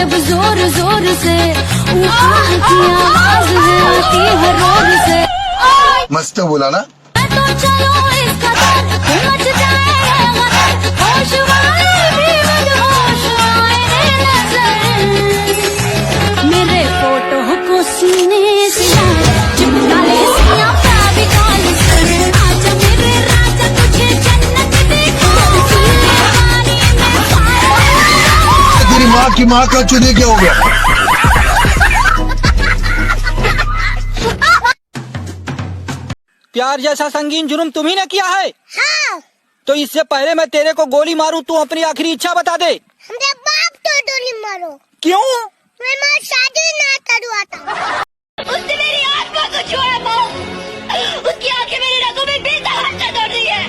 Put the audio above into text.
जब जोर जोर से ऊपर की आवाज है आती है रोर से। मस्त बोला ना। तो चलो इस कदर मच जाए ये गदर, होश वाले भी मदहोश आए नजर। मेरे फोटो को सीने से चिपका ले सिया फेविकॉल से। आजा मेरे राजा तुझे जन्नत दिखा, पानी में फायर। तेरी माँ की माँ का चुने क्या हो गया। प्यार जैसा संगीन जुर्म तुम्ही ने किया है। हाँ। तो इससे पहले मैं तेरे को गोली मारूं, तू अपनी आखिरी इच्छा बता दे। हमरे बाप तो गोली मारो। क्यों? मैं माँ शादी ना करवाता। उसने मेरी आत्मा को छुआ था, उसकी आंखें मेरी रगों में बेतहाशा दौड़ रही है।